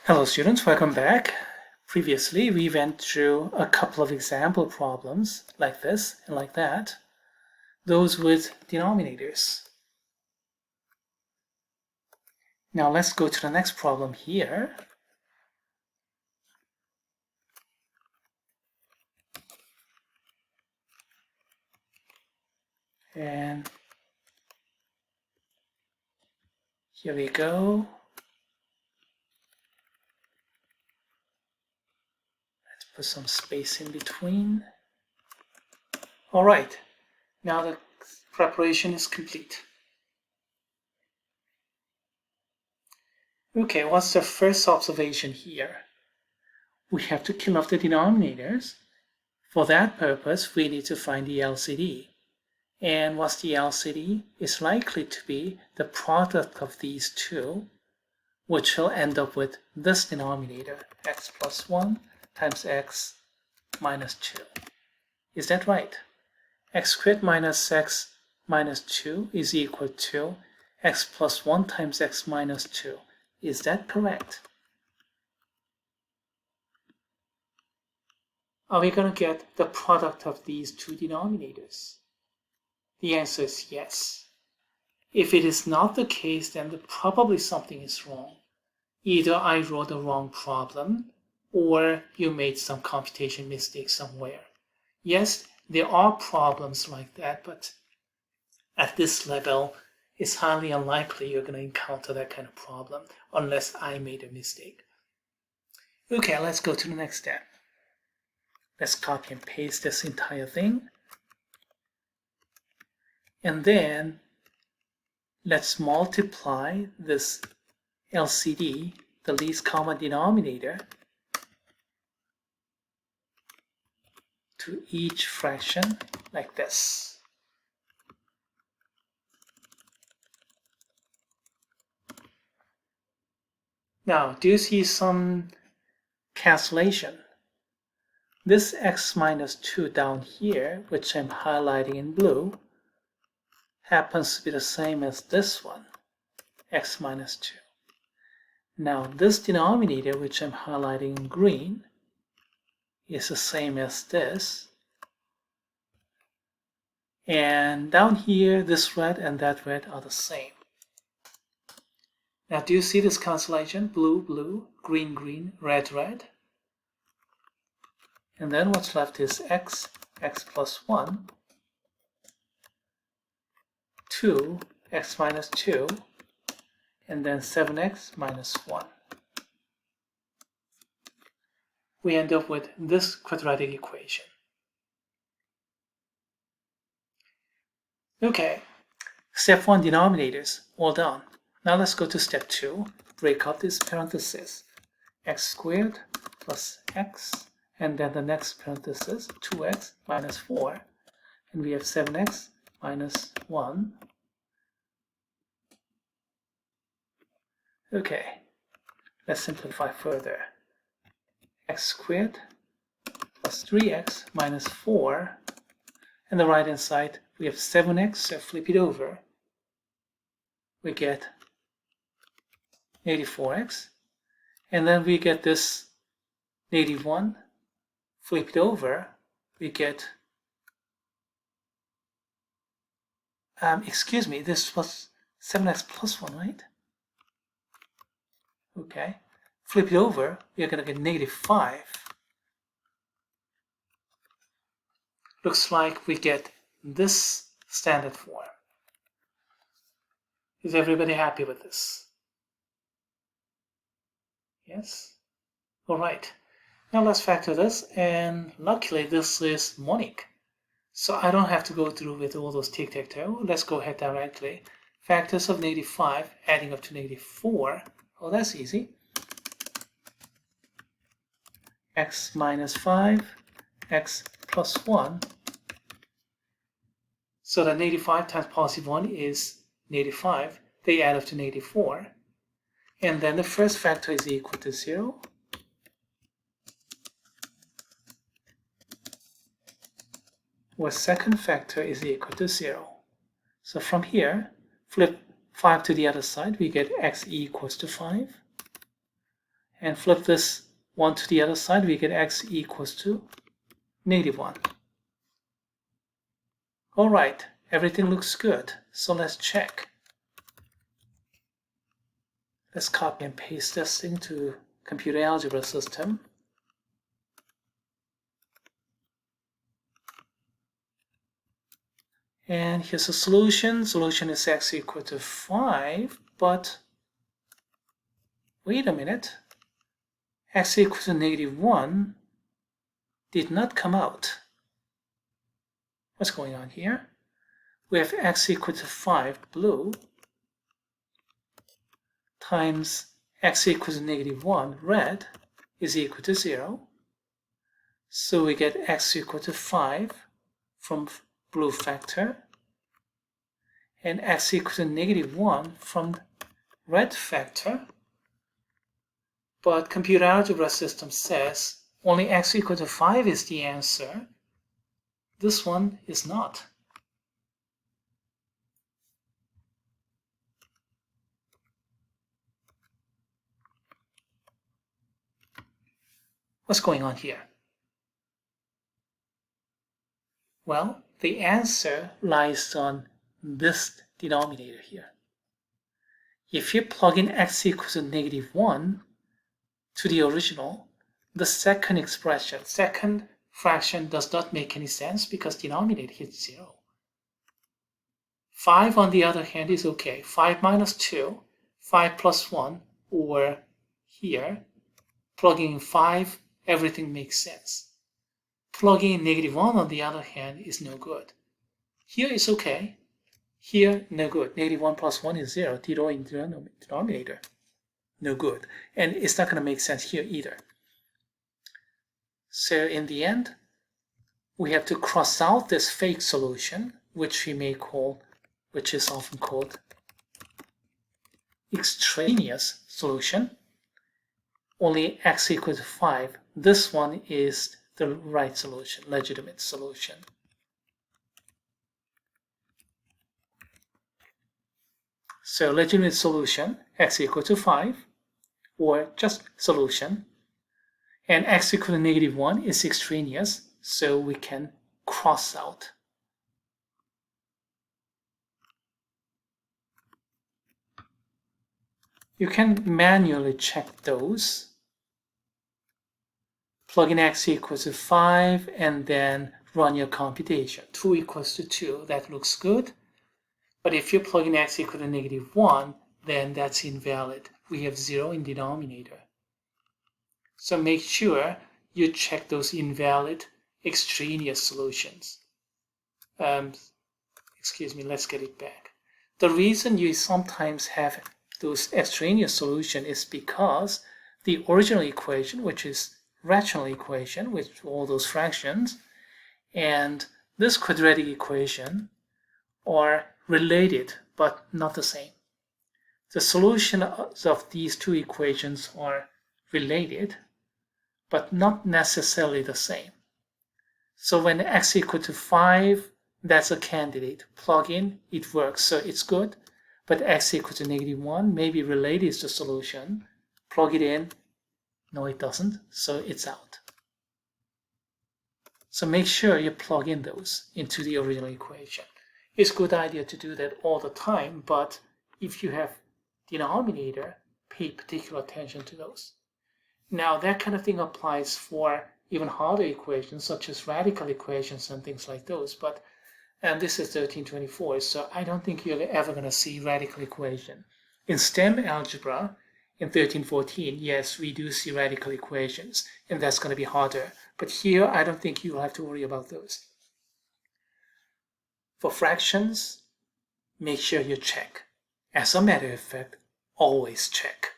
Hello students, welcome back. Previously we went through a couple of example problems like this and like that, those with denominators. Now let's go to the next problem here. And here we go. Let's put some space in between. All right, now the preparation is complete. Okay, what's the first observation here? We have to kill off the denominators. For that purpose, we need to find the LCD. And what's the LCD? It's likely to be the product of these two, which will end up with this denominator, x plus 1 times x minus 2. Is that right? X squared minus x minus 2 is equal to x plus 1 times x minus 2. Is that correct? Are we going to get the product of these two denominators? The answer is yes. If it is not the case, then probably something is wrong. Either I wrote the wrong problem, or you made some computation mistake somewhere. Yes, there are problems like that, but at this level, it's highly unlikely you're going to encounter that kind of problem unless I made a mistake. Okay, let's go to the next step. Let's copy and paste this entire thing. And then let's multiply this LCD, the least common denominator, to each fraction like this. Now, do you see some cancellation? This x minus 2 down here, which I'm highlighting in blue, happens to be the same as this one, x minus 2. Now this denominator, which I'm highlighting in green, is the same as this. And down here, this red and that red are the same. Now do you see this cancellation? Blue, blue, green, green, red, red. And then what's left is x plus 1, 2, x minus 2, and then 7x minus 1. We end up with this quadratic equation. Okay, step 1 denominators, all done. Now let's go to step 2, break up this parenthesis, x squared plus x, and then the next parenthesis, 2x minus 4, and we have 7x minus 1. Okay, let's simplify further. X squared plus 3x minus 4, and the right hand side we have 7x, so flip it over. We get 84x, and then we get this 81, flip it over, we get, excuse me, this was 7x plus 1, right? Okay, flip it over, we are going to get negative 5. Looks like we get this standard form. Is everybody happy with this? Yes? All right. Now let's factor this, and luckily this is monic. So I don't have to go through with all those tic-tac-toe. Let's go ahead directly. Factors of negative 5 adding up to negative 4. Oh, that's easy. X minus 5, x plus 1. So the negative 5 times positive 1 is negative 5. They add up to negative 4. And then the first factor is equal to 0. Where second factor is equal to 0. So from here, flip 5 to the other side, we get x equals to 5. and flip this one to the other side, we get x equals to -1. All right, everything looks good. So let's check. Let's copy and paste this into computer algebra system. And here's the solution. Solution is x equal to 5, but wait a minute. X equal to -1 did not come out. What's going on here? We have x equal to 5, blue, times x equals to -1, red, is equal to 0. So we get x equal to 5 from blue factor, and x equals to -1 from red factor. But computer algebra system says only x equal to 5 is the answer. This one is not. What's going on here? Well, the answer lies on this denominator here. If you plug in x equals to -1 to the original, the second expression, second fraction does not make any sense because denominator hits 0. 5 on the other hand is okay. 5 minus 2, 5 plus 1, or here, plugging in 5, everything makes sense. Plugging in -1 on the other hand is no good. Here is okay. Here, no good. -1 plus 1 is 0. 0 in the denominator. No good. And it's not going to make sense here either. So in the end, we have to cross out this fake solution, which is often called extraneous solution. Only x equals to 5. This one is the right solution, legitimate solution. So legitimate solution, x equal to 5, or just solution. And x equal to -1 is extraneous, so we can cross out. You can manually check those. Plug in x equals to 5 and then run your computation. 2 equals to 2, that looks good. But if you plug in x equal to -1, then that's invalid. We have 0 in denominator. So make sure you check those invalid extraneous solutions. Excuse me, let's get it back. The reason you sometimes have those extraneous solutions is because the original equation, which is rational equation with all those fractions, and this quadratic equation are related but not the same. The solutions of these two equations are related but not necessarily the same. So when x equal to 5, that's a candidate. Plug in, it works, so it's good. But x equal to -1, maybe related is the solution. Plug it in, no it doesn't, so it's out. So make sure you plug in those into the original equation. It's a good idea to do that all the time, but if you have denominator, pay particular attention to those. Now that kind of thing applies for even harder equations such as radical equations and things like those, and this is 1324, so I don't think you're ever going to see radical equation. In STEM algebra, in 1314, yes, we do see radical equations, and that's going to be harder. But here, I don't think you'll have to worry about those. For fractions, make sure you check. As a matter of fact, always check.